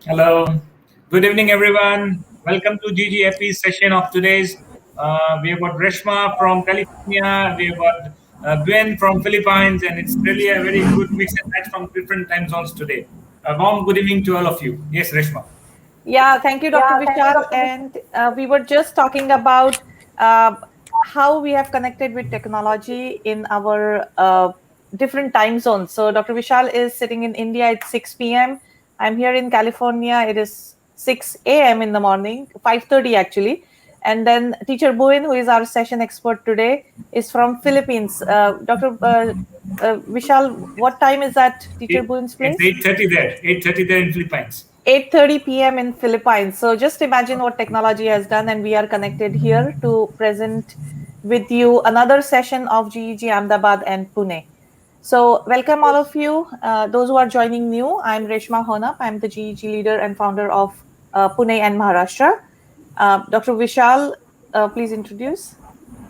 Hello. Good evening, everyone. Welcome to GGAP session of today's. We have got Reshma from California. We have got Gwen from Philippines, and it's really a very good mix and match from different time zones today. A warm good evening to all of you. Yes, Reshma. Yeah, thank you, Dr. Vishal. And we were just talking about uh, how we have connected with technology in our different time zones. So, Dr. Vishal is sitting in India at 6 p.m. I'm here in California. It is 6 a.m. in the morning, 5:30 actually. And then Teacher Buin, who is our session expert today, is from Philippines. Dr. Vishal, what time is that, Teacher Buin's It's place? 8:30 there. 8:30 there in Philippines. 8:30 p.m. in Philippines. So just imagine what technology has done, and we are connected here to present with you another session of GEG Ahmedabad and Pune. So welcome all of you. Those who are joining new, I'm Reshma Honap. I'm the GEG leader and founder of Pune and Maharashtra. Dr. Vishal, please introduce.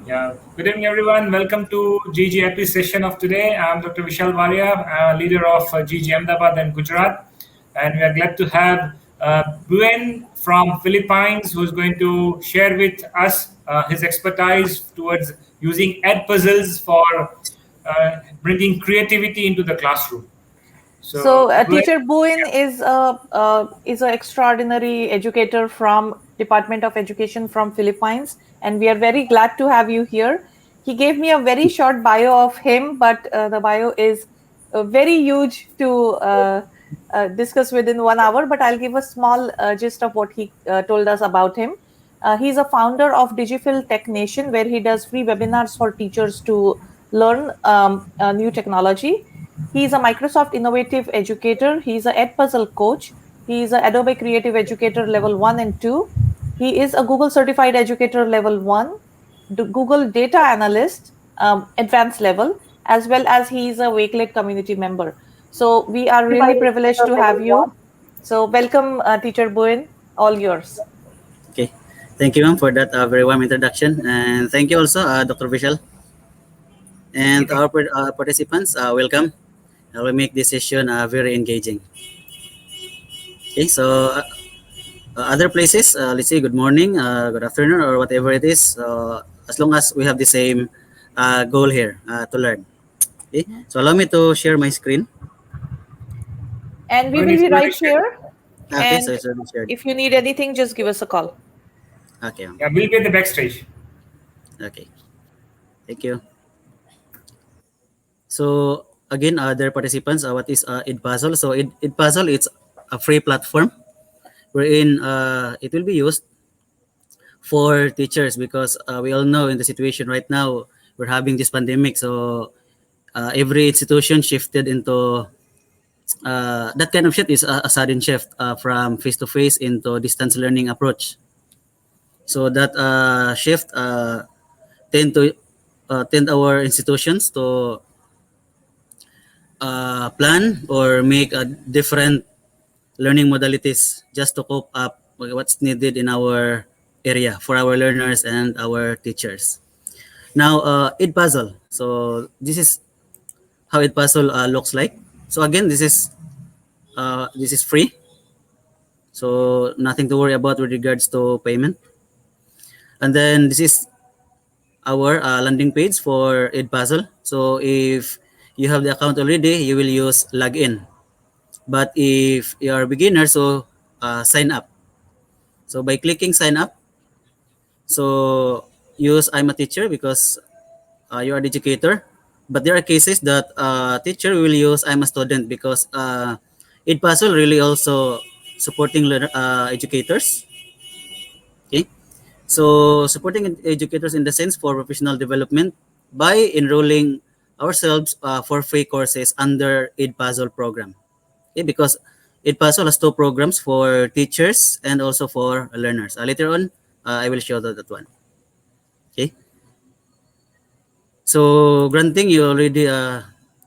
Yeah. Good evening, everyone. Welcome to GGAP session of today. I'm Dr. Vishal Varia, leader of GG Ahmedabad and Gujarat. And we are glad to have Buen from Philippines, who's going to share with us his expertise towards using Edpuzzles for bringing creativity into the classroom. So, So, Buen, Teacher Buin yeah. is an extraordinary educator from Department of Education from Philippines, and we are very glad to have you here. He gave me a very short bio of him, but the bio is very huge to discuss within 1 hour. But I'll give a small gist of what he told us about him. He's a founder of DIGIPHIL Tech Nation, where he does free webinars for teachers to learn new technology. He's a Microsoft Innovative Educator. He's a Edpuzzle Coach. He's a Adobe Creative Educator Level 1 and 2. He is a Google Certified Educator Level 1, Google Data Analyst Advanced Level, as well as he is a Wakelet community member. So we are really privileged to have you. So welcome, Teacher Buin, all yours. Okay. Thank you, ma'am, for that very warm introduction. And thank you also, Dr. Vishal. And to Welcome. our participants, welcome. We'll make this session very engaging. Okay, so other places, let's say good morning, good afternoon, or whatever it is, as long as we have the same goal here to learn. Okay, so allow me to share my screen. And we Buen will is be already right shared. here. Okay, so And it's already shared. if you need anything, just give us a call. Okay, ma'am. Yeah, we'll be at the backstage. Okay, thank you. So again, other participants, what is Edpuzzle? So Edpuzzle, it's a free platform wherein it will be used for teachers because we all know in the situation right now we're having this pandemic. So every institution shifted into that kind of shift is a sudden shift from face to face into distance learning approach. So that shift tend our institutions to plan or make a different learning modalities just to cope up with what's needed in our area for our learners and our teachers. Now, Edpuzzle. So this is how Edpuzzle looks like. So again, this is free. So nothing to worry about with regards to payment. And then this is our landing page for Edpuzzle. So if you have the account already, you will use login. But if you are a beginner, so sign up. So by clicking sign up, so use I'm a teacher because you are the educator. But there are cases that teacher will use I'm a student because Edpuzzle really also supporting educators. Okay, so supporting educators in the sense for professional development by enrolling ourselves for free courses under Edpuzzle program. Okay, because Edpuzzle has two programs for teachers and also for learners. Later on, I will show that one. Okay. So granting you already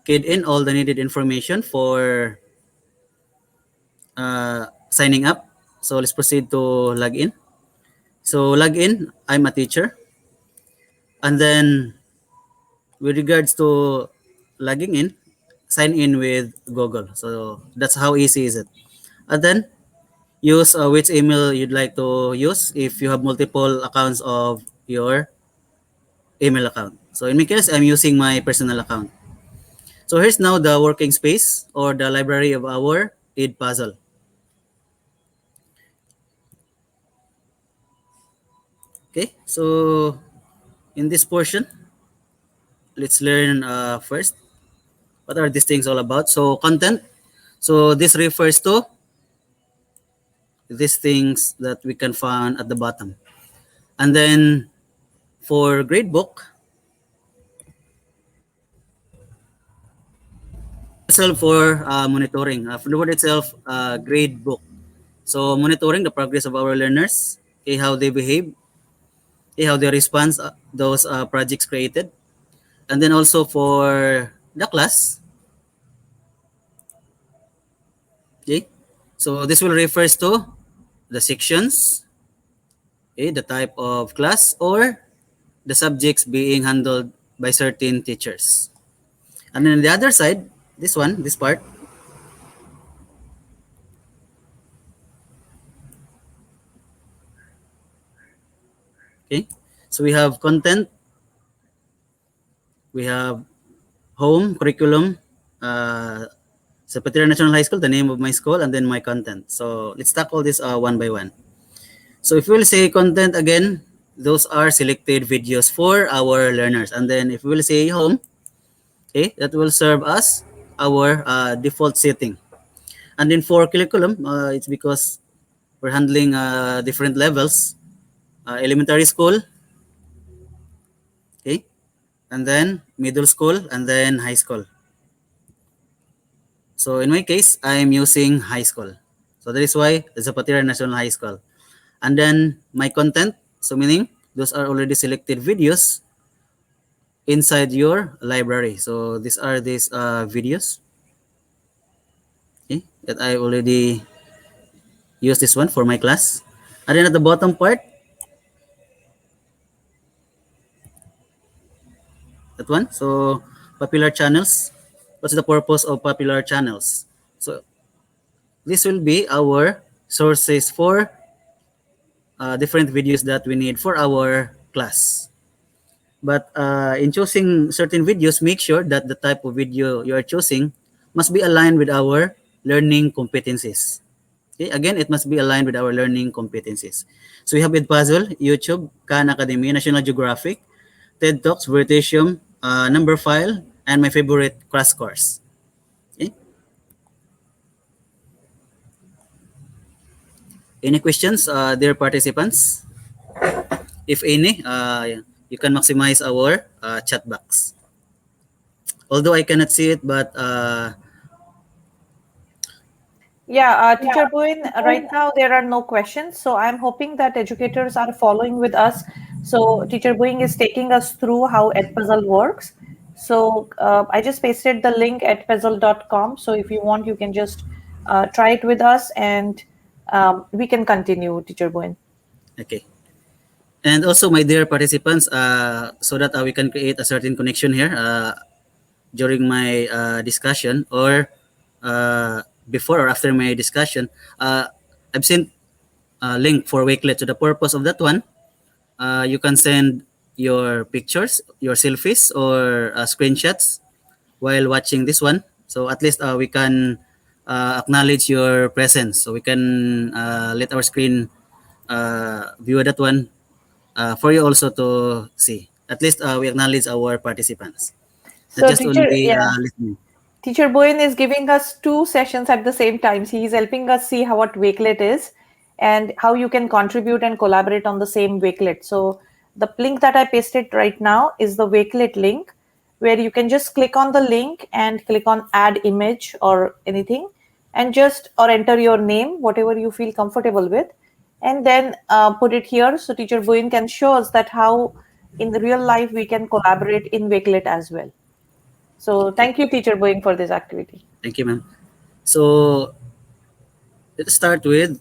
keyed in all the needed information for signing up. So let's proceed to log in. So log in, I'm a teacher. And then with regards to logging in, sign in with Google. So that's how easy is it. And then use which email you'd like to use if you have multiple accounts of your email account. So in my case, I'm using my personal account. So here's now the working space or the library of our Edpuzzle. Okay, so in this portion, let's learn first what are these things all about. So content. So this refers to these things that we can find at the bottom. And then for gradebook, itself for monitoring. For the word itself, gradebook. So monitoring the progress of our learners, how they behave, how they respond those projects created. And then also for the class, okay. So this will refers to the sections, okay, the type of class or the subjects being handled by certain teachers. And then the other side, this one, this part, okay. So we have content, we have home, curriculum, Zapatero National High School, the name of my school, and then my content. So let's tackle this one by one. So if we'll say content again, those are selected videos for our learners. And then if we'll say home, okay, that will serve as our default setting. And then for curriculum, it's because we're handling different levels, elementary school, okay, and then middle school, and then high school. So in my case, I'm using high school. So that is why the Zapatero National High School. And then my content, so meaning those are already selected videos inside your library. So these are these videos, okay, that I already used this one for my class. And then at the bottom part, that one. So popular channels. What's the purpose of popular channels? So this will be our sources for different videos that we need for our class. But in choosing certain videos, make sure that the type of video you are choosing must be aligned with our learning competencies. Okay, again, it must be aligned with our learning competencies. So we have Edpuzzle, YouTube, Khan Academy, National Geographic, TED Talks, Veritasium, Number File, and my favorite Crash Course. Okay. Any questions, dear participants? If any, you can maximize our chat box. Although I cannot see it, but Yeah, Teacher Buen, right now there are no questions. So I'm hoping that educators are following with us. So Teacher Buen is taking us through how Edpuzzle works. So I just pasted the link at puzzle.com. So if you want, you can just try it with us and we can continue, Teacher Buen. okay. And also, my dear participants, so that we can create a certain connection here during my discussion or before or after my discussion, I've sent a link for Wakelet. So the purpose of that one, you can send your pictures, your selfies, or screenshots while watching this one. So at least we can acknowledge your presence. So we can let our screen view that one for you also to see. At least we acknowledge our participants, not So just teacher, only yeah. listening. Teacher Bowen is giving us two sessions at the same time. He is helping us see how what Wakelet is and how you can contribute and collaborate on the same Wakelet. So the link that I pasted right now is the Wakelet link where you can just click on the link and click on add image or anything and just or enter your name, whatever you feel comfortable with, and then put it here. So Teacher Bowen can show us that how in the real life we can collaborate in Wakelet as well. So thank you, Teacher Boeing, for this activity. Thank you, ma'am. So let's start with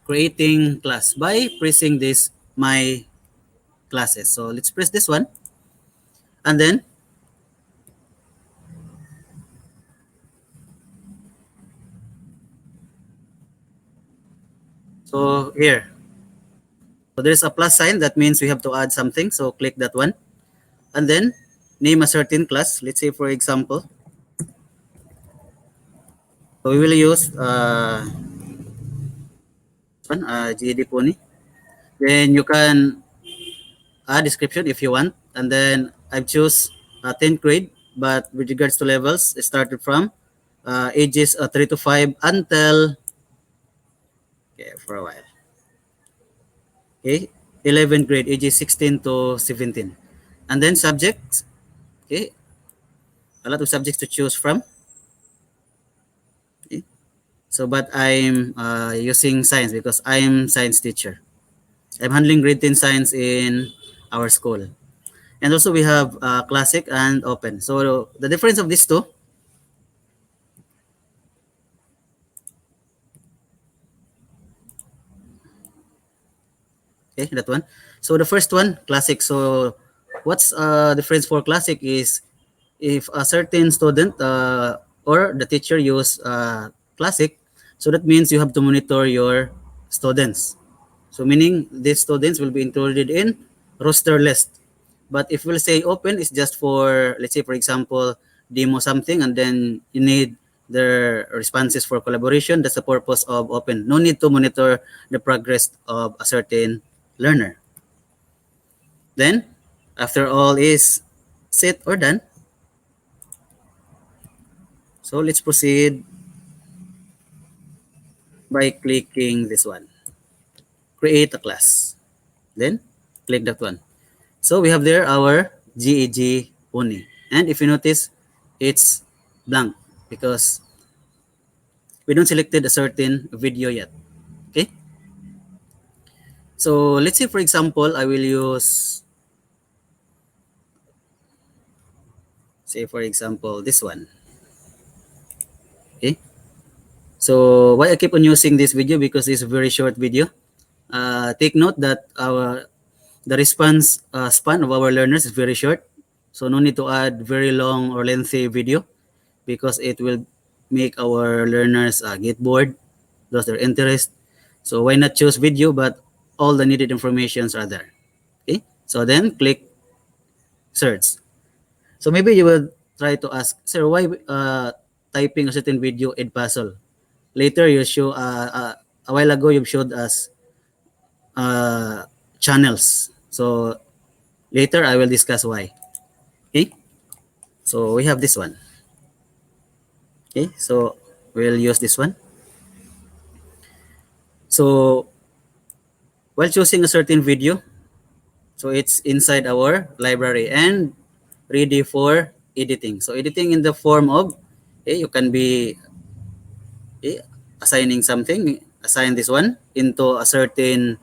creating class by pressing this my classes. So let's press this one, and then So here, so there's a plus sign. That means we have to add something. So click that one, and then name a certain class. Let's say, for example, so we will use GED Pony. Then you can add description if you want, and then I choose 10th grade, but with regards to levels, it started from ages 3 to 5 until okay for a while. Okay, 11th grade, ages 16 to 17, and then subjects. Okay, a lot of subjects to choose from. Okay. So, but I'm using science because I'm science teacher. I'm handling grade 10 science in our school. And also we have classic and open. So the difference of these two, okay, that one. So the first one, classic. So what's difference for classic is if a certain student or the teacher use classic, so that means you have to monitor your students. So meaning these students will be included in roster list. But if we'll say open, it's just for, let's say, for example, demo something and then you need their responses for collaboration. That's the purpose of open. No need to monitor the progress of a certain learner. Then, after all is set or done, so let's proceed by clicking this one. Create a class. Then, click that one. So we have there our GEG Pony. And if you notice, it's blank because we don't selected a certain video yet. Okay. So let's say, for example, I will use, say, for example, this one. Okay. So why I keep on using this video because it's a very short video. Take note that the response span of our learners is very short. So no need to add very long or lengthy video because it will make our learners get bored, lose their interest. So why not choose video, but all the needed informations are there. Okay, so then click search. So maybe you will try to ask, sir, why typing a certain video Edpuzzle? Later you show, a while ago you showed us channels. So later I will discuss why. Okay, so we have this one. Okay, so we'll use this one. So while choosing a certain video, so it's inside our library and ready for editing. So editing in the form of, you can be assigning something, assign this one into a certain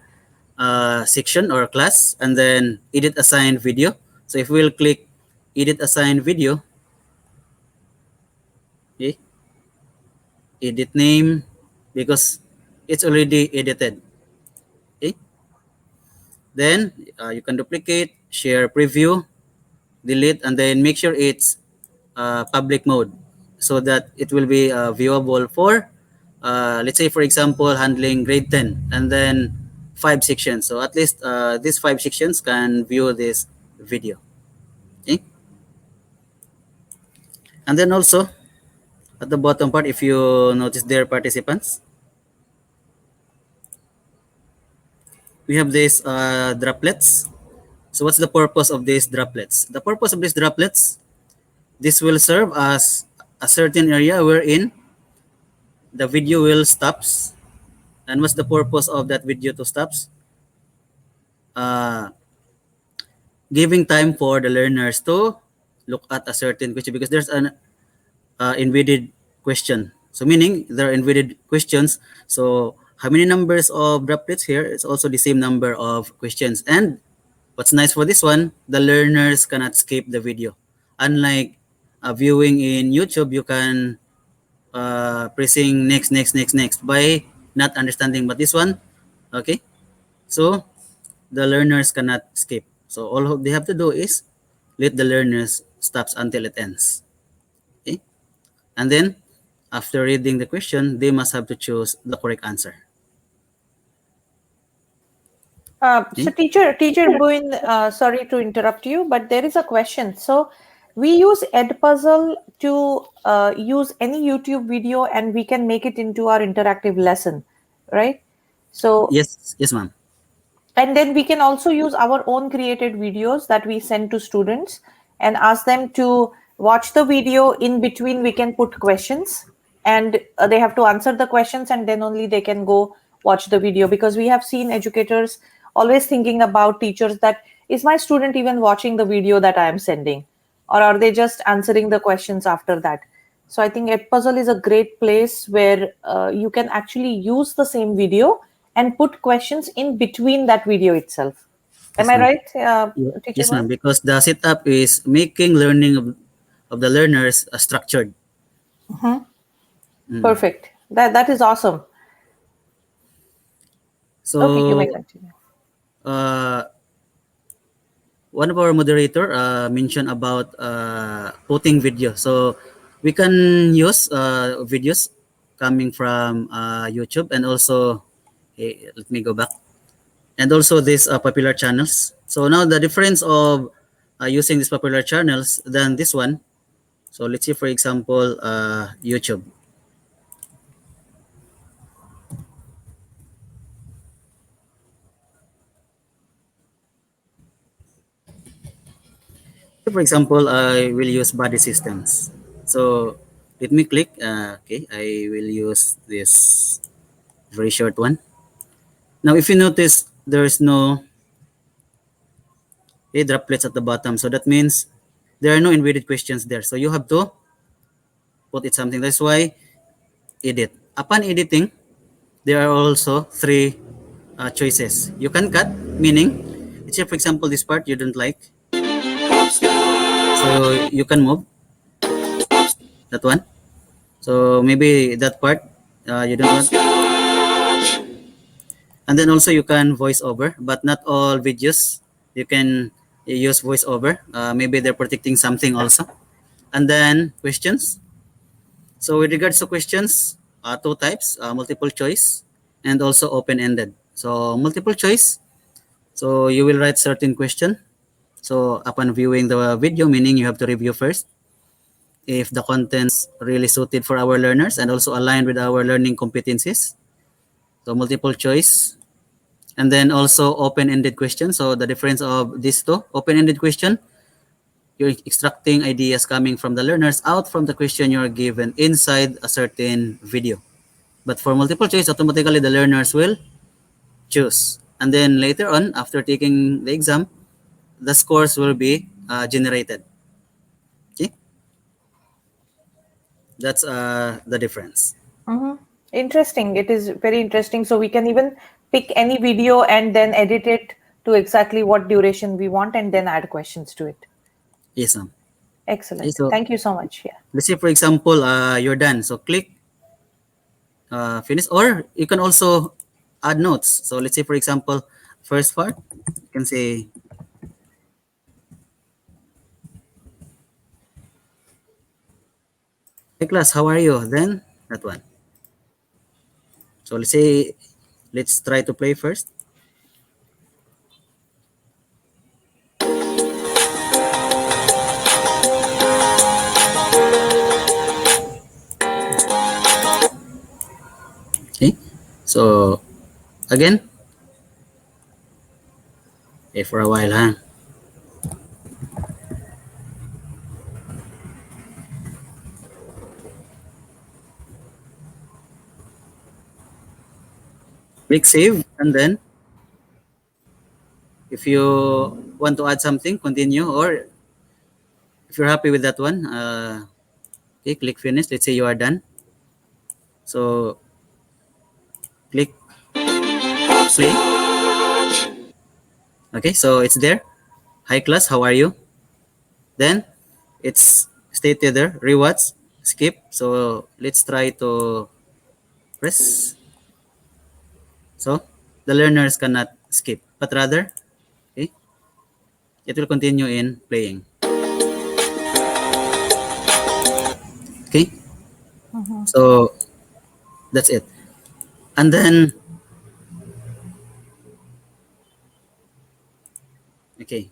section or class, and then edit assigned video. So if we'll click edit assigned video, okay, edit name, because it's already edited. Okay, then you can duplicate, share preview, delete, and then make sure it's public mode so that it will be viewable for let's say, for example, handling grade 10 and then 5 sections. So at least these 5 sections can view this video. Okay, and then also at the bottom part, if you notice there, participants, we have these droplets. So what's the purpose of these droplets? The purpose of these droplets, this will serve as a certain area wherein the video will stops. And what's the purpose of that video to stops? Giving time for the learners to look at a certain question because there's an embedded question. So meaning there are embedded questions. So how many numbers of droplets here? It's also the same number of questions. And what's nice for this one, the learners cannot skip the video. Unlike viewing in YouTube, you can pressing next, next, next, next by not understanding. But this one, okay, so the learners cannot skip. So all they have to do is let the learners stops until it ends. Okay, and then after reading the question, they must have to choose the correct answer. So teacher Buin, sorry to interrupt you, but there is a question. So we use Edpuzzle to use any YouTube video and we can make it into our interactive lesson, right? So, Yes, yes, ma'am. and then we can also use our own created videos that we send to students and ask them to watch the video. In between, we can put questions and they have to answer the questions and then only they can go watch the video, because we have seen educators always thinking about teachers that, is my student even watching the video that I am sending, or are they just answering the questions after that? So I think Edpuzzle is a great place where you can actually use the same video and put questions in between that video itself. Am Yes, I ma'am. right, Teacher Yes, ma'am. Moin? Because the setup is making learning of the learners structured. Perfect. That is awesome. Okay, you So may continue. uh, one of our moderator mentioned about putting video. So we can use videos coming from YouTube, and also, let me go back, and also these popular channels. So now the difference of using these popular channels than this one. So let's say, for example, YouTube. For example, I will use body systems. So let me click. Okay, I will use this very short one. Now, if you notice, there is no droplets at the bottom. So that means there are no embedded questions there. So you have to put it something. That's why edit. Upon editing, there are also three choices. You can cut, meaning, let's say, for example, this part you don't like. So you can move that one. So maybe that part you don't want. And then also you can voice over, but not all videos you can use voice over. Maybe they're protecting something also. And then questions. So with regards to questions, two types, multiple choice and also open-ended. So multiple choice, so you will write certain question. So upon viewing the video, meaning you have to review first if the contents really suited for our learners and also aligned with our learning competencies. So multiple choice, and then also open-ended question. So the difference of these two, open-ended question, you're extracting ideas coming from the learners out from the question you're given inside a certain video. But for multiple choice, automatically the learners will choose. And then later on, after taking the exam, the scores will be generated. Okay, that's the difference. Hmm. Interesting. It is very interesting. So we can even pick any video and then edit it to exactly what duration we want and then add questions to it. Yes, ma'am. Okay, Excellent. so Thank you so much. Yeah. let's say, for example, you're done. So click finish, or you can also add notes. So let's say, for example, first part, you can say, hey class, how are you? Then that one. So let's say, let's try to play first. Okay. So again, for a while, huh? Click save, and then if you want to add something, continue, or if you're happy with that one, okay, click finish. Let's say you are done. So click play. Okay, so it's there. Hi class, how are you? Then it's stated there, rewards, skip. So let's try to press. So the learners cannot skip, but rather, okay, it will continue in playing. Okay, so that's it. And then Okay.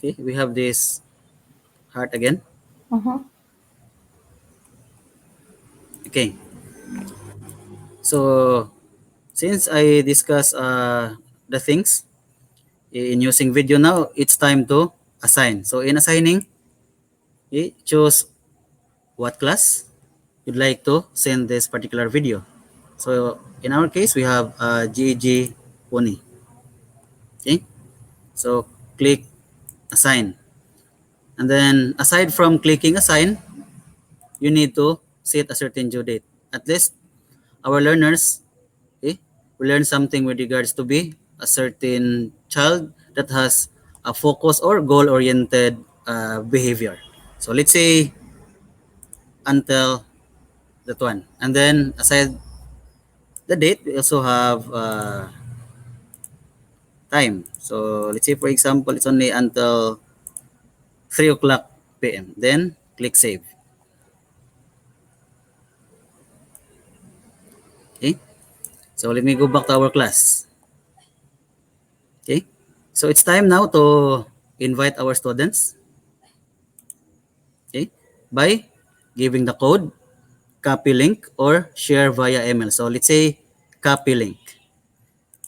Okay, we have this heart again. Mhm. Okay. So since I discuss the things in using video now, it's time to assign. So in assigning, choose what class you'd like to send this particular video. So in our case, we have GEG Pony. Okay. So click assign. And then aside from clicking assign, you need to set a certain due date. At least our learners, okay, will learn something with regards to be a certain child that has a focus or goal-oriented behavior. So let's say until that one. And then aside the date, we also have time. So let's say for example, it's only until 3 o'clock p.m. Then click save. Okay. So let me go back to our class. Okay. So it's time now to invite our students. Okay. By giving the code, copy link, or share via email. So let's say copy link.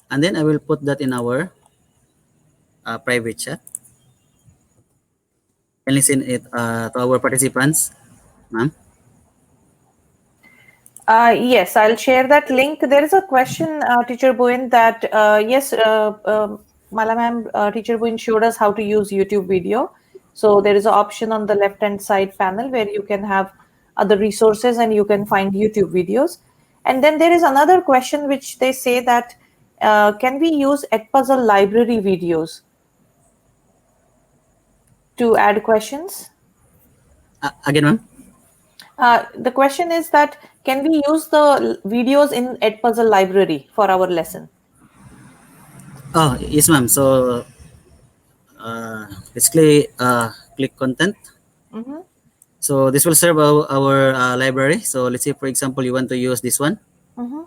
And then I will put that in our private chat. And listen it to our participants, ma'am. Yes, I'll share that link. There is a question, Teacher Buen, that yes, Mala ma'am, Teacher Buen showed us how to use YouTube video. So there is an option on the left-hand side panel where you can have other resources and you can find YouTube videos. And then there is another question which they say that can we use Edpuzzle library videos to add questions? Again, ma'am. The question is that can we use the videos in Edpuzzle library for our lesson? Oh, yes, ma'am. So basically, click content. Mm-hmm. So this will serve our library. So let's say, for example, you want to use this one. Mm-hmm.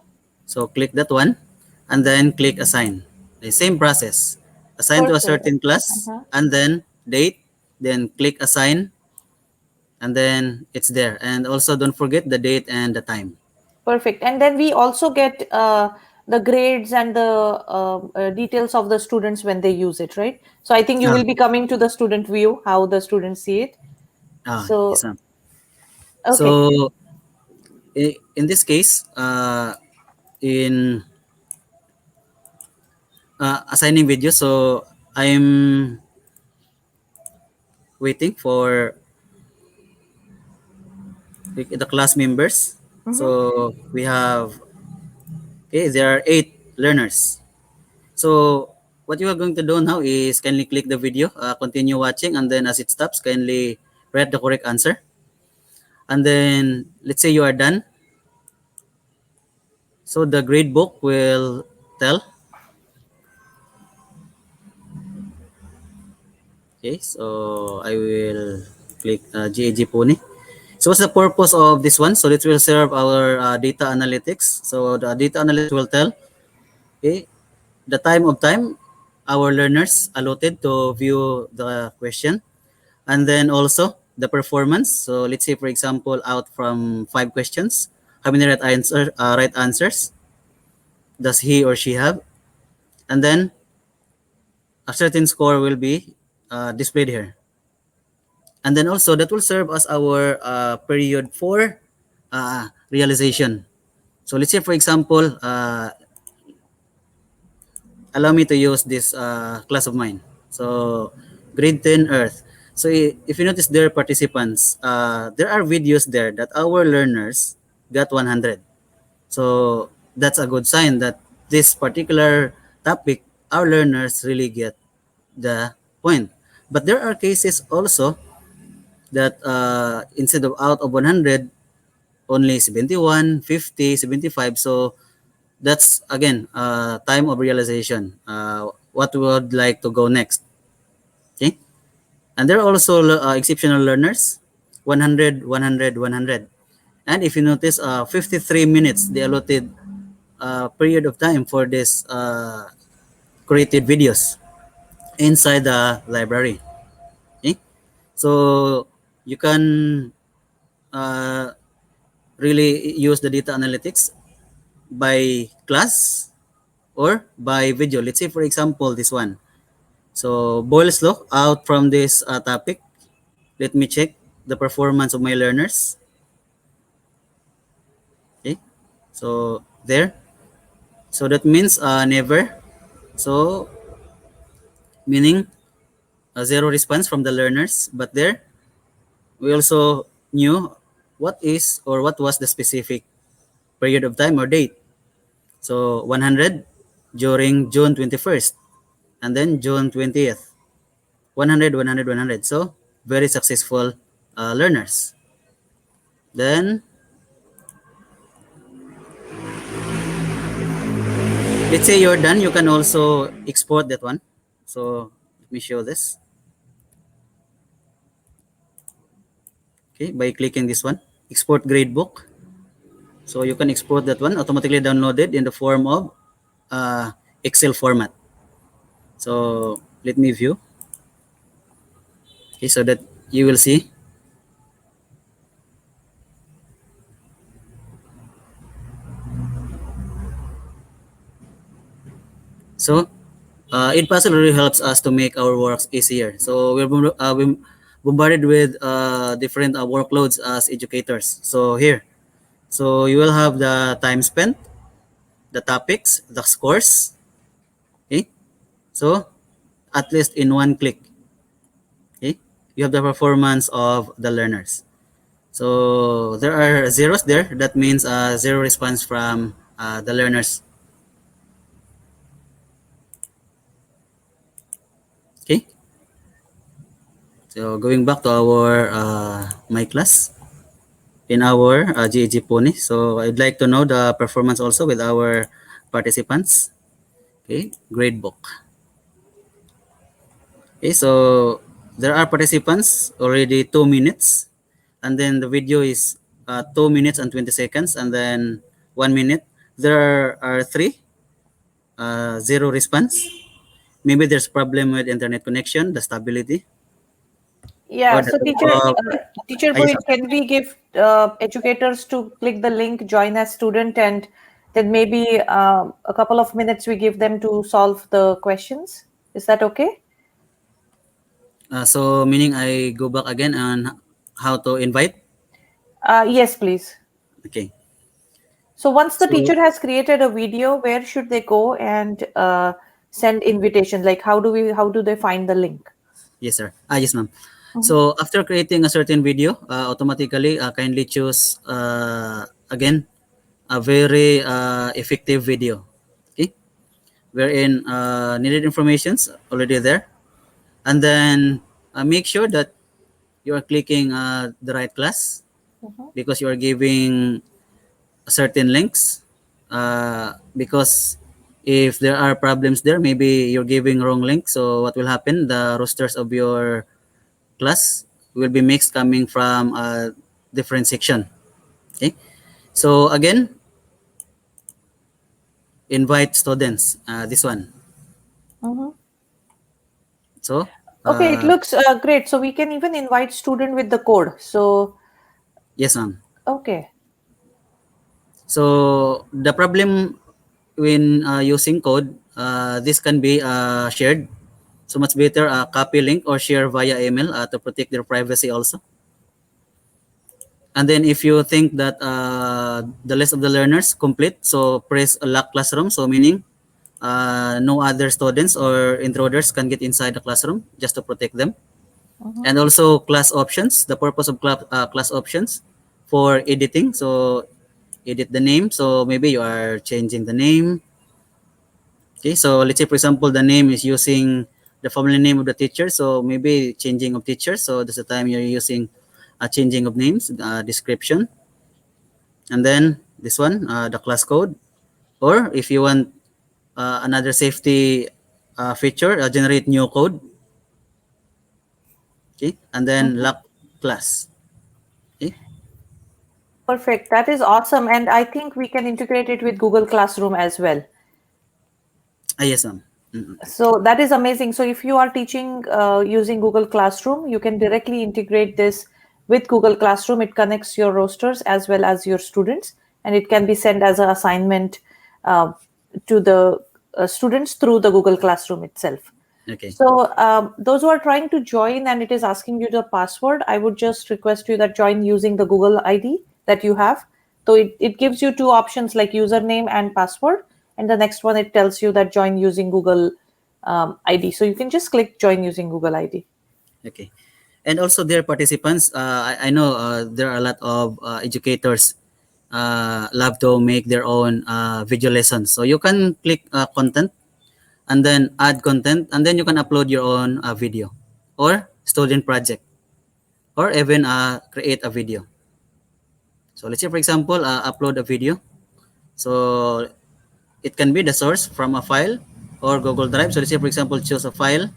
So click that one and then click assign. The same process. Assign to a Perfect. certain class Uh-huh. and then date, then click assign, and then it's there. And also don't forget the date and the time. Perfect. And then we also get the grades and the details of the students when they use it, right? So I think you Ah, will be coming to the student view, how the students see it. yes, So, ma'am. okay. So in this case, in assigning video, so I'm waiting for the class members. Mm-hmm. So we have, okay, there are 8 learners. So what you are going to do now is kindly click the video, continue watching, and then as it stops, kindly write the correct answer. And then let's say you are done. So the grade book will tell. Okay, so I will click GAG Pony. So what's the purpose of this one? So it will serve our data analytics. So the data analytics will tell, okay, the time our learners allotted to view the question, and then also the performance. So let's say for example, out from 5 questions, how many right answers does he or she have, and then a certain score will be displayed here. And then also that will serve as our period for realization. So let's say for example, allow me to use this class of mine. So grade 10 Earth. So if you notice there participants, there are videos there that our learners got 100. So that's a good sign that this particular topic, our learners really get the point. But there are cases also that instead of out of 100, only 71, 50, 75. So that's again time of realization. What we would like to go next. And there are also exceptional learners, 100, 100, 100. And if you notice, 53 minutes, they allotted period of time for this created videos inside the library. Okay? So you can really use the data analytics by class or by video. Let's say, for example, this one. So Boyle's Law, out from this topic, let me check the performance of my learners. Okay, so there. So that means never. So meaning zero response from the learners. But there, we also knew what is or what was the specific period of time or date. So 100 during June 21st and then June 20th. 100, 100, 100. So very successful learners. Then let's say you're done, you can also export that one. So let me show this. Okay, by clicking this one, export gradebook. So you can export that one automatically downloaded in the form of Excel format. So let me view. Okay, so that you will see. So Edpuzzle really helps us to make our works easier. So we're bombarded with different workloads as educators. So here, so you will have the time spent, the topics, the scores. Okay, so at least in one click, okay, you have the performance of the learners. So there are zeros there. That means zero response from the learners. Okay. So going back to our my class in our GEG Pony. So I'd like to know the performance also with our participants. Okay, gradebook. Okay, so there are participants already 2 minutes, and then the video is 2 minutes and 20 seconds, and then 1 minute. There are three, zero response. Maybe there's problem with internet connection, the stability, Yeah, or so teacher yes, Boyd, can we give educators to click the link, join as student, and then maybe a couple of minutes we give them to solve the questions? Is that okay? so meaning I go back again on how to invite. Yes, please. Okay. So once the So teacher has created a video, where should they go and send invitation? Like how do they find the link? yes, sir. Yes, ma'am. So after creating a certain video, automatically kindly choose again a very effective video. Okay, wherein needed informations already there, and then make sure that you are clicking the right class Mhm. because you are giving certain links. Because if there are problems there, maybe you're giving wrong link. So what will happen? The rosters of your class will be mixed coming from a different section. Okay, so again, invite students. This one. Mhm. So Okay, it looks great. So we can even invite student with the code. So yes, ma'am. okay. So the problem when using code, this can be shared. So much better copy link or share via email to protect their privacy also. And then if you think that the list of the learners complete, so press lock classroom. So meaning no other students or intruders can get inside the classroom just to protect them. Mhm. And also class options, the purpose of class options for editing. So edit the name. So maybe you are changing the name. Okay, so let's say for example the name is using the family name of the teacher. So maybe changing of teacher. So that's the time you're using a changing of names, description. And then this one, the class code. Or if you want another safety feature, generate new code. Okay, and then lock class. Okay. Perfect. That is awesome. And I think we can integrate it with Google Classroom as well. Yes, ma'am. Mm-mm. So that is amazing. So if you are teaching using Google Classroom, you can directly integrate this with Google Classroom. It connects your rosters as well as your students, and it can be sent as an assignment uh, to the students through the Google Classroom itself. Okay. So those who are trying to join and it is asking you the password, I would just request you that join using the Google ID that you have. So it gives you two options like username and password. And the next one, it tells you that join using Google ID. So you can just click join using Google ID. Okay. And also, dear participants, I know there are a lot of educators love to make their own video lessons. So you can click content and then add content, and then you can upload your own video or student project, or even create a video. So let's say, for example, upload a video. So it can be the source from a file or Google Drive. So let's say, for example, choose a file.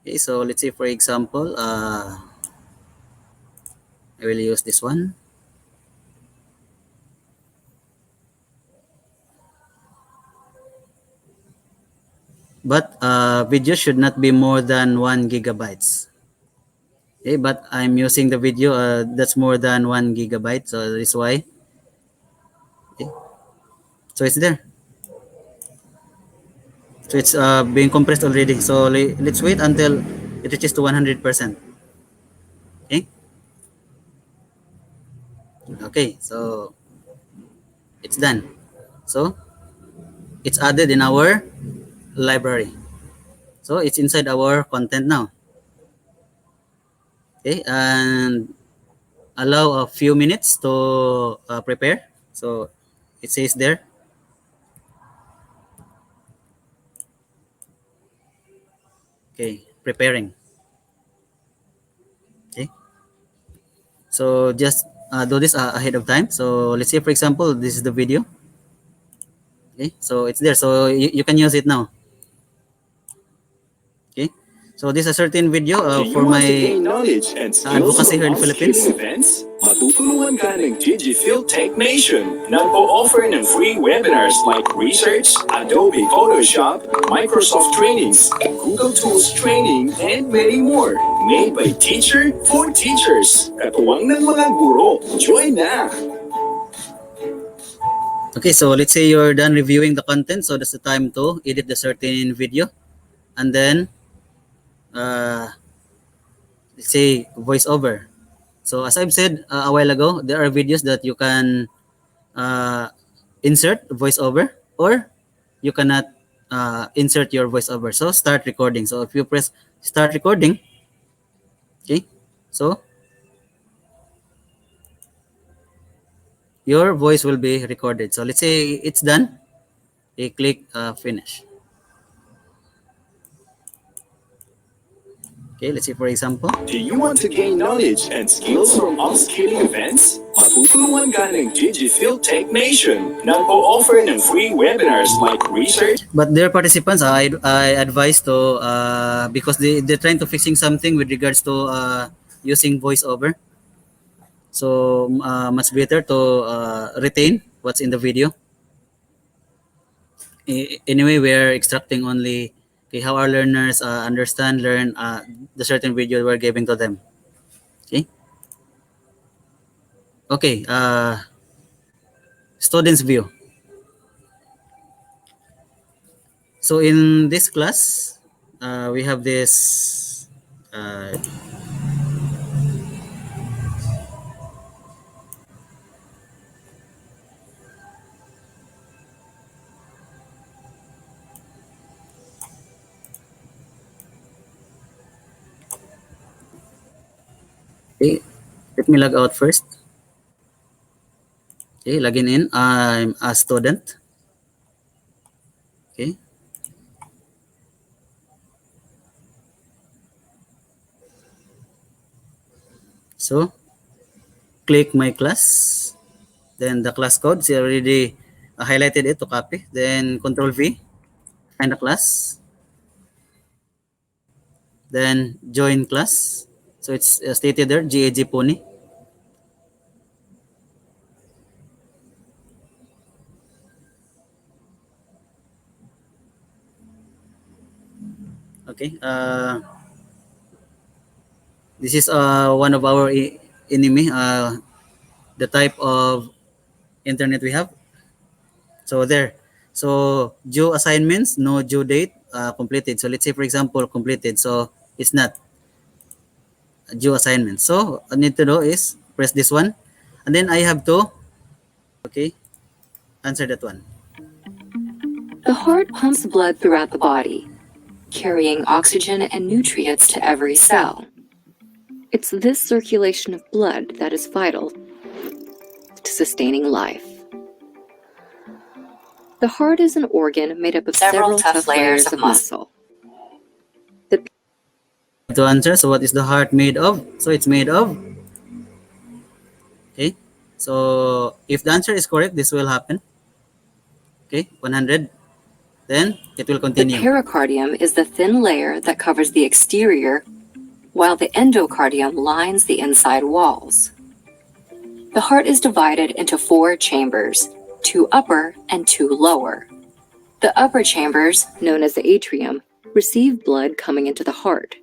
Okay, so let's say, for example, I will use this one. But video should not be more than 1 gigabytes. Okay, but I'm using the video that's more than 1 gigabyte, so that's why. Okay. So it's there. So it's being compressed already. So let's wait until it reaches to 100%. Okay. Okay. So it's done. So it's added in our library. So it's inside our content now. Okay, and allow a few minutes to prepare. So it says there. Okay, preparing. Okay, so just do this ahead of time. So let's say, for example, this is the video. Okay, so it's there. So you can use it now. Okay, so this is a certain video for my knowledge and skills advocacy here in from Philippines. upskilling events? Matutulungan ka ng DIGIPHIL Tech Nation. Nag-o-offer ng free webinars like Research, Adobe Photoshop, Microsoft Trainings, Google Tools Training, and many more. Made by teacher for teachers. Katuwang ng mga guro. Join na! Okay, so let's say you're done reviewing the content. So that's the time to edit the certain video. And then, let's say, voiceover. So as I've said a while ago, there are videos that you can insert voiceover, or you cannot insert your voiceover. So start recording. So if you press start recording, okay, so your voice will be recorded. So let's say it's done. You click finish. Okay, let's see, for example. Do you want to gain knowledge and skills from upskilling events? Matutulungan ka ng DIGIPHIL Tech Nation. Nag-o-offer ng free webinars like Research. But their participants, I advise to because they're trying to fixing something with regards to using voiceover. So much better to retain what's in the video. Anyway, we're extracting only how our learners learn the certain video we're giving to them. Okay. Okay. Students view. So in this class, we have this. Okay, let me log out first. Okay, logging in. I'm a student. Okay. So, click my class. Then the class code, see already highlighted it to copy. Then Control V, find the class. Then join class. So it's stated there, GAG Pony. Okay. This is one of our enemy. The type of internet we have. So there. So due assignments, no due date, completed. So let's say for example completed. So it's not due assignment. So I need to do is press this one, and then I have to answer that one. The heart pumps blood throughout the body, carrying oxygen and nutrients to every cell. It's this circulation of blood that is vital to sustaining life. The heart is an organ made up of several tough layers of muscle. To answer, so what is the heart made of? So it's made of, okay, so if the answer is correct, this will happen. Okay, 100. Then it will The continue. pericardium is the thin layer that covers the exterior, while the endocardium lines the inside walls. The heart is divided into 4 chambers, 2 upper and 2 lower. The upper chambers, known as the atrium, receive blood coming into the heart.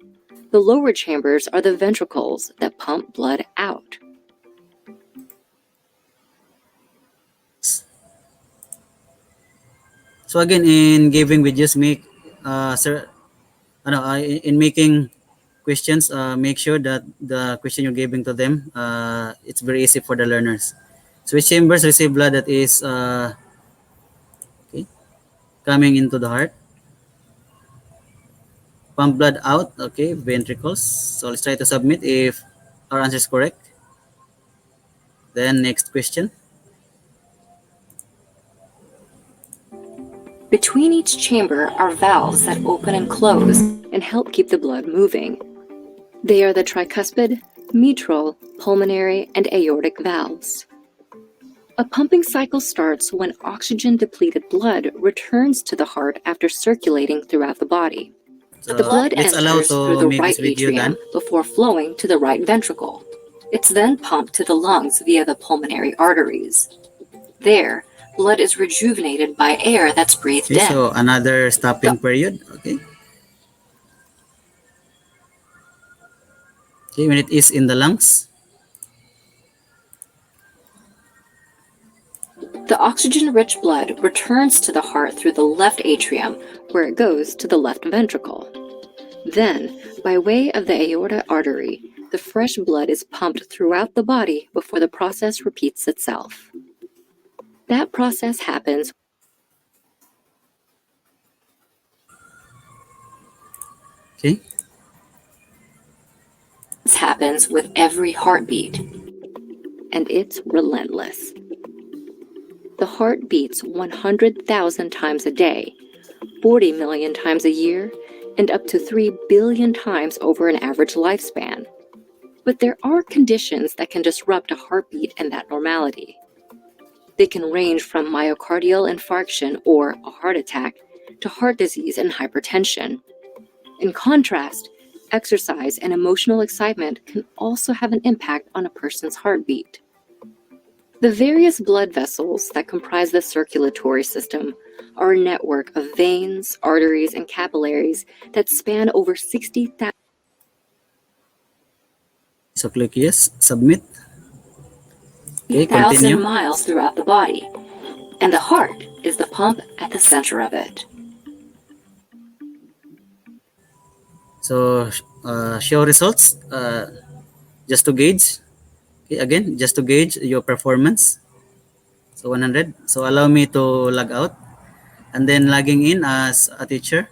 The lower chambers are the ventricles that pump blood out. So again, in giving, we just make in making questions, make sure that the question you're giving to them, it's very easy for the learners. So which chambers receive blood that is coming into the heart? Pump blood out, okay, ventricles. So let's try to submit if our answer is correct. Then next question. Between each chamber are valves that open and close and help keep the blood moving. They are the tricuspid, mitral, pulmonary, and aortic valves. A pumping cycle starts when oxygen-depleted blood returns to the heart after circulating throughout the body. So The blood let's allow enters through to the make right this video atrium done. before flowing to the right ventricle. It's then pumped to the lungs via the pulmonary arteries. There, blood is rejuvenated by air that's breathed Okay, in. so another stopping period. Okay. Okay, when it is in the lungs. The oxygen-rich blood returns to the heart through the left atrium, where it goes to the left ventricle. Then, by way of the aorta artery, the fresh blood is pumped throughout the body before the process repeats itself. That process happens Okay. with every heartbeat, and it's relentless. The heart beats 100,000 times a day, 40 million times a year, and up to 3 billion times over an average lifespan. But there are conditions that can disrupt a heartbeat and that normality. They can range from myocardial infarction or a heart attack to heart disease and hypertension. In contrast, exercise and emotional excitement can also have an impact on a person's heartbeat. The various blood vessels that comprise the circulatory system are a network of veins, arteries, and capillaries that span over 60,000 So click yes, submit. Okay, continue. miles throughout the body, and the heart is the pump at the center of it. So show results just to gauge. Okay, again, just to gauge your performance. So 100. So allow me to log out and then logging in as a teacher.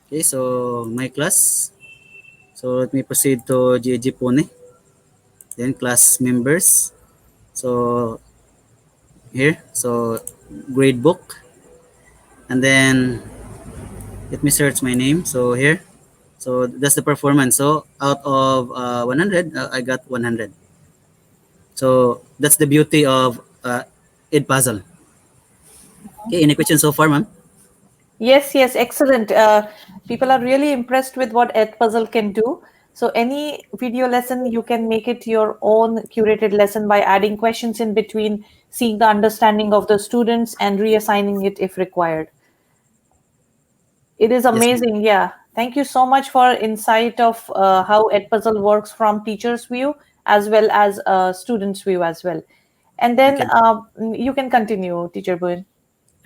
Okay, so my class. So let me proceed to GEG Pune. Then class members. So here, so Gradebook. And then let me search my name. So here, so that's the performance. So out of 100, I got 100. So that's the beauty of Edpuzzle. Okay, any questions so far, ma'am? Yes, yes, excellent. People are really impressed with what Edpuzzle can do. So any video lesson, you can make it your own curated lesson by adding questions in between, seeing the understanding of the students and reassigning it if required. It is Yes, ma'am. amazing. Yeah. Thank you so much for insight of how Edpuzzle works from teacher's view as well as student's view as well. And then Okay. you can continue, Teacher Boone.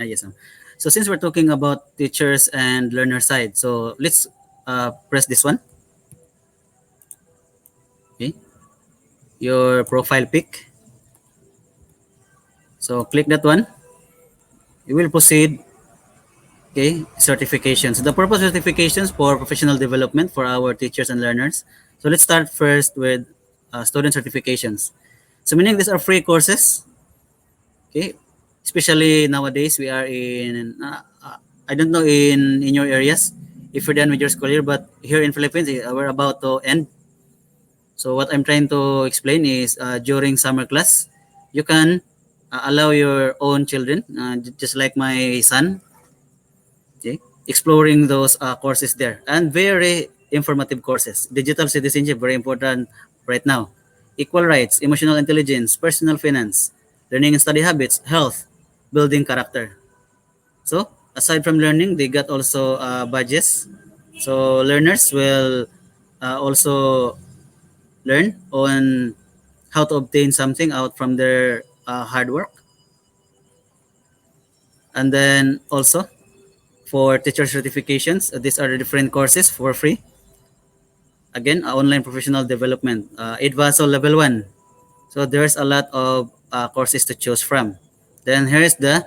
Yes, ma'am. So since we're talking about teachers and learner side, so let's press this one. Okay, your profile pic. So click that one. You will proceed. Okay, certifications. The purpose of certifications for professional development for our teachers and learners. So let's start first with student certifications. So meaning these are free courses. Okay, especially nowadays we are in. I don't know in your areas if you're done with your school year, but here in Philippines we're about to end. So what I'm trying to explain is during summer class, you can allow your own children, just like my son, okay, exploring those courses there, and very informative courses. Digital citizenship, very important right now. Equal rights, emotional intelligence, personal finance, learning and study habits, health, building character. So aside from learning, they got also badges. So learners will also learn on how to obtain something out from their hard work. And then also for teacher certifications, these are the different courses for free. Again, online professional development, Edpuzzle level 1. So there's a lot of courses to choose from. Then here's the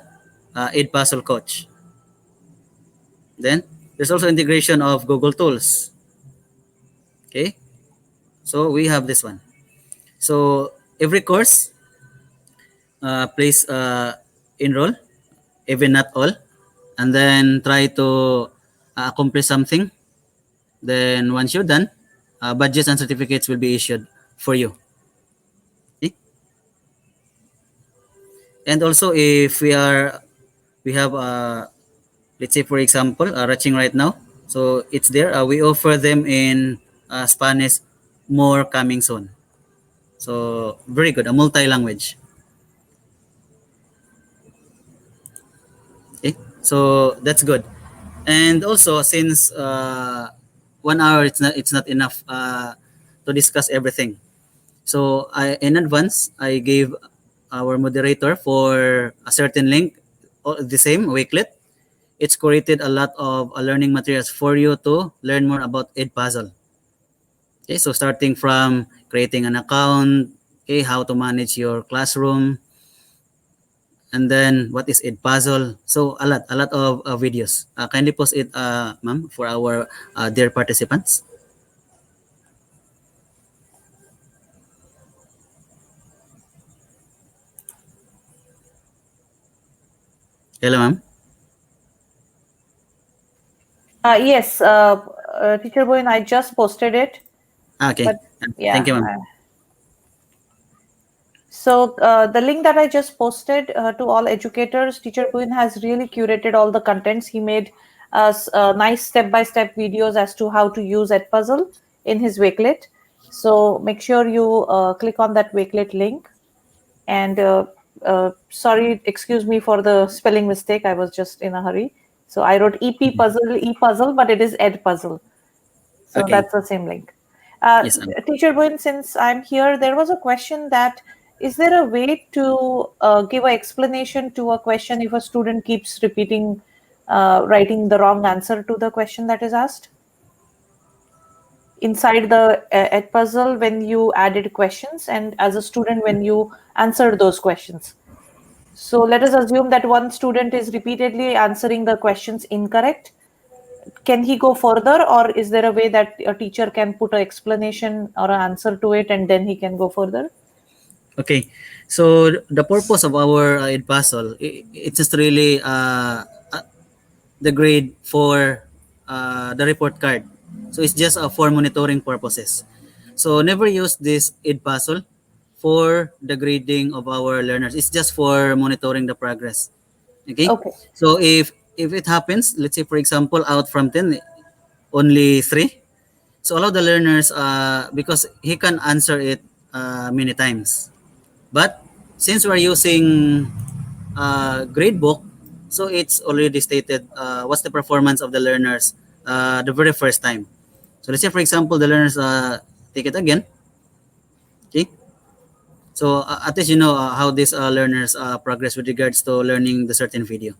Edpuzzle Coach. Then there's also integration of Google Tools. Okay, so we have this one. So every course, please enroll, even not all, and then try to accomplish something. Then once you're done, badges and certificates will be issued for you. Okay? And also, if we have let's say for example, Raching right now, so it's there. We offer them in Spanish, more coming soon. So very good, a multi-language. Okay, so that's good. And also, since 1 hour it's not enough to discuss everything. So in advance I gave our moderator for a certain link, the same Wakelet. It's created a lot of learning materials for you to learn more about Edpuzzle. Okay, so starting from creating an account, okay, how to manage your classroom, and then what is Edpuzzle. So a lot of videos. Kindly post it, ma'am, for our dear participants. Hello, ma'am. Yes, Teacher Boyne, I just posted it. Okay. But yeah. Thank you, ma'am. So the link that I just posted to all educators, Teacher Boyne has really curated all the contents. He made us nice step-by-step videos as to how to use Edpuzzle in his Wakelet. So make sure you click on that Wakelet link. And sorry, excuse me for the spelling mistake. I was just in a hurry. So I wrote ePuzzle, but it is Edpuzzle. So Okay. that's the same link. Yes, ma'am. Teacher Boyne, since I'm here, there was a question that, is there a way to give an explanation to a question if a student keeps repeating, writing the wrong answer to the question that is asked? Inside the Edpuzzle, when you added questions, and as a student when you answered those questions. So let us assume that one student is repeatedly answering the questions incorrect. Can he go further, or is there a way that a teacher can put an explanation or an answer to it and then he can go further? Okay, so the purpose of our Edpuzzle, it's just really the grade for the report card. So it's just for monitoring purposes. So never use this Edpuzzle for the grading of our learners. It's just for monitoring the progress. Okay. Okay. So if it happens, let's say for example, out from 10, only 3. So allow the learners, because he can answer it many times. But since we're using Gradebook, so it's already stated what's the performance of the learners the very first time. So let's say for example, the learners take it again. Okay. So at least you know how these learners progress with regards to learning the certain video.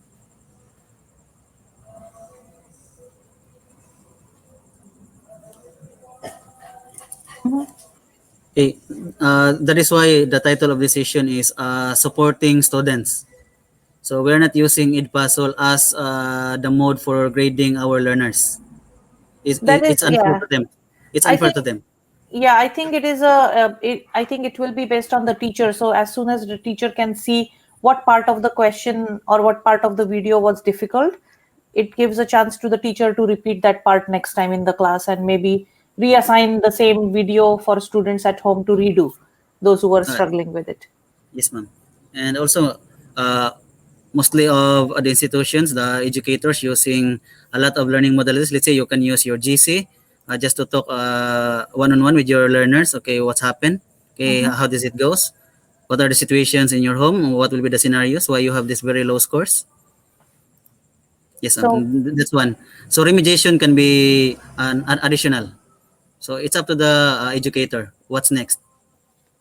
Okay. That is why the title of this session is supporting students. So we're not using Edpuzzle as the mode for grading our learners. That is, It's unfair yeah. to them. It's I unfair think, to them. yeah, I think it is I think it will be based on the teacher. So as soon as the teacher can see what part of the question or what part of the video was difficult, it gives a chance to the teacher to repeat that part next time in the class and maybe reassign the same video for students at home to redo, those who are All right. struggling with it. Yes, ma'am. And also, uh, mostly of the institutions, the educators using a lot of learning modalities. Let's say you can use your GC just to talk one-on-one with your learners. Okay, what's happened? Okay, Mhm. how does it goes? What are the situations in your home? What will be the scenarios why you have this very low scores? Yes, So that's one. So remediation can be an additional. So it's up to the educator. What's next?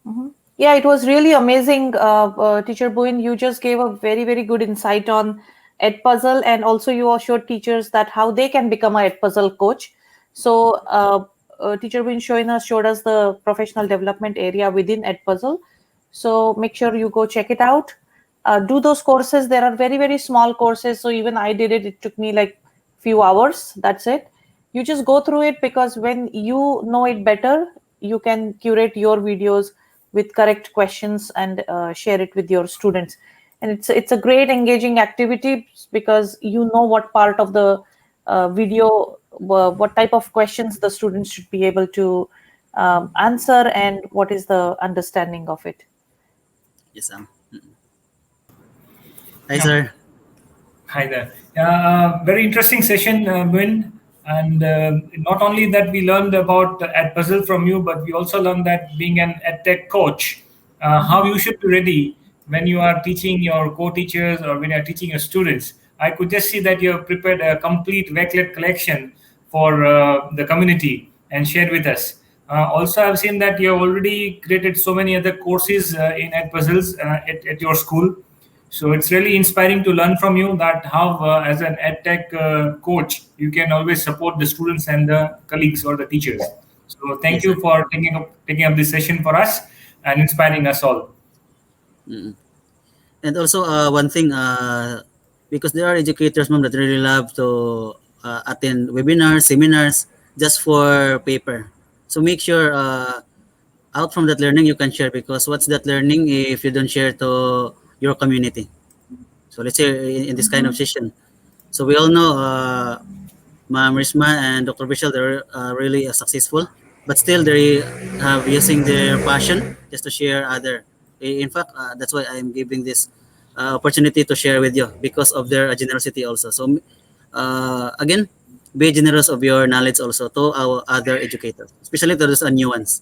mhm. Yeah, it was really amazing. Teacher Bowen, you just gave a very, very good insight on Edpuzzle, and also you showed teachers that how they can become a Edpuzzle coach. So, Teacher Bowen showed us the professional development area within Edpuzzle. So make sure you go check it out. Do those courses. There are very, very small courses. So even I did it. It took me like few hours. That's it. You just go through it because when you know it better, you can curate your videos with correct questions and share it with your students. And it's a great engaging activity because you know what part of the video, what type of questions the students should be able to answer, and what is the understanding of it. Yes, Hi, Yeah. sir. Hi there. Very interesting session, Win. And not only that, we learned about Edpuzzle from you, but we also learned that being an EdTech coach, how you should be ready when you are teaching your co-teachers or when you are teaching your students. I could just see that you have prepared a complete Wakelet collection for the community and shared with us. Also, I've seen that you have already created so many other courses in Edpuzzles at your school. So it's really inspiring to learn from you that how, as an edtech coach, you can always support the students and the colleagues or the teachers. So thank Yes, sir. you for taking up this session for us and inspiring us all. Mm. And also, one thing, because there are educators, ma'am, that really love to attend webinars, seminars, just for paper. So make sure out from that learning you can share, because what's that learning if you don't share to your community? So let's say in this kind of session. So we all know Ma'am Risma and Dr. Vishal, they're really successful, but still they have using their passion just to share other. In fact, that's why I'm giving this opportunity to share with you because of their generosity also. So again, be generous of your knowledge also to our other educators, especially to those new ones.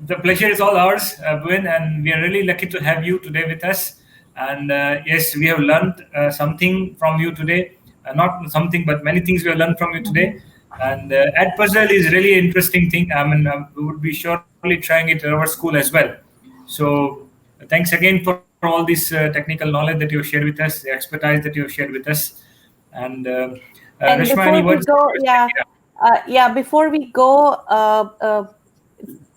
The pleasure is all ours, Bhuin, and we are really lucky to have you today with us. And yes, we have learned something from you today. Not something, but many things we have learned from you today. And Edpuzzle is really interesting thing. I mean, we would be surely trying it at our school as well. So thanks again for all this technical knowledge that you have shared with us, the expertise that you have shared with us. And And Rashma, any before we words? go, before we go,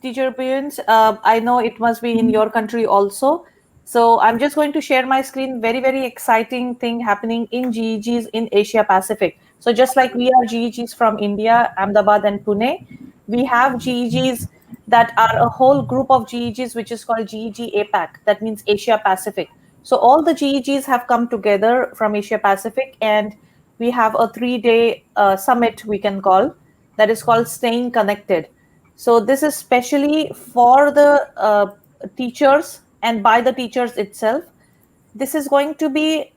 Teacher Payans, I know it must be in your country also. So I'm just going to share my screen. Very, very exciting thing happening in GEGs in Asia Pacific. So just like we are GEGs from India, Ahmedabad and Pune, we have GEGs that are a whole group of GEGs, which is called GEG APAC. That means Asia Pacific. So all the GEGs have come together from Asia Pacific, and we have a 3-day summit, we can call, that is called Staying Connected. So this is specially for the teachers and by the teachers itself. This is going to be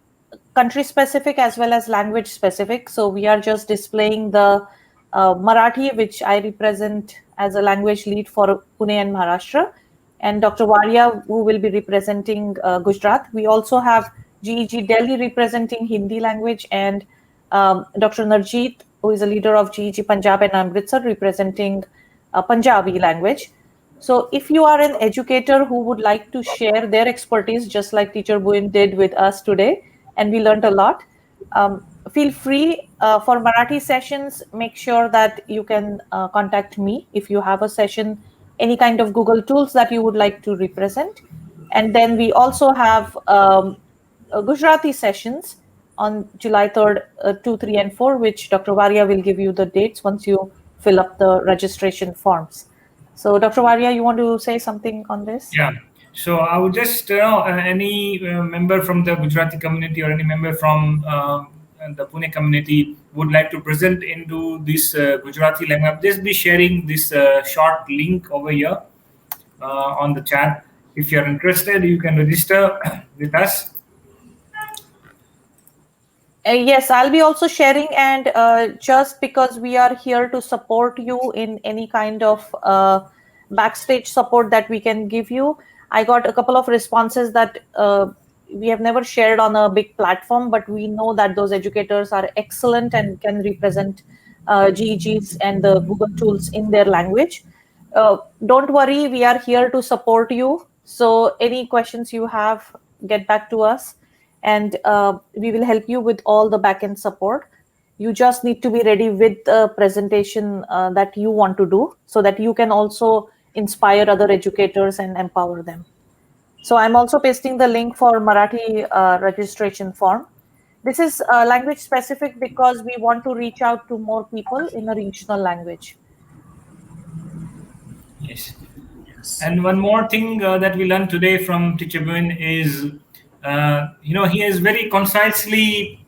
country specific as well as language specific. So we are just displaying the Marathi, which I represent as a language lead for Pune and Maharashtra, and Dr. Waria, who will be representing Gujarat. We also have GEG Delhi representing Hindi language, and Dr. Narjeet, who is a leader of GEG Punjab and Amritsar, representing Punjabi language. So if you are an educator who would like to share their expertise, just like Teacher Buen did with us today, and we learned a lot, feel free. For Marathi sessions, make sure that you can contact me if you have a session, any kind of Google tools that you would like to represent. And then we also have Gujarati sessions on July 3rd, 2, 3, and 4, which Dr. Waria will give you the dates once you fill up the registration forms. So, Dr. Waria, you want to say something on this? Yeah. So I would just, any member from the Gujarati community or any member from the Pune community would like to present into this Gujarati language, just be sharing this short link over here on the chat. If you're interested, you can register with us. Yes, I'll be also sharing, and just because we are here to support you in any kind of backstage support that we can give you, I got a couple of responses that we have never shared on a big platform, but we know that those educators are excellent and can represent GEGs and the Google tools in their language. Don't worry, we are here to support you. So any questions you have, get back to us, and we will help you with all the backend support. You just need to be ready with the presentation that you want to do, so that you can also inspire other educators and empower them. So I'm also pasting the link for Marathi registration form. This is language specific because we want to reach out to more people in a regional language. Yes. And one more thing that we learned today from Teacher Buen is, he has very concisely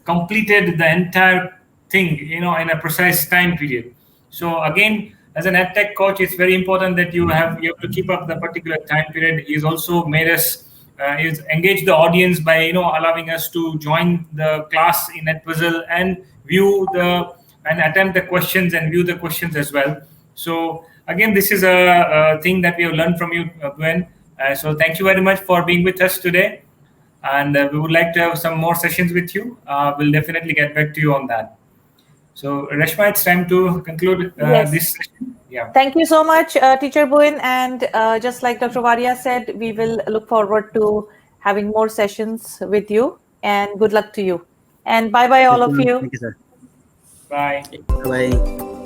completed the entire thing, in a precise time period. So again, as an EdTech coach, it's very important that you have to keep up the particular time period. He's also made us, he's engaged the audience by, allowing us to join the class in Edpuzzle and attempt the questions and view the questions as well. So again, this is a thing that we have learned from you, Gwen. So thank you very much for being with us today. And we would like to have some more sessions with you. We'll definitely get back to you on that. So Reshma, it's time to conclude Yes. this session. Yeah. Thank you so much, Teacher Buen. And just like Dr. Waria said, we will look forward to having more sessions with you. And good luck to you. And bye-bye, all of you. Thank you, sir. Bye. Bye.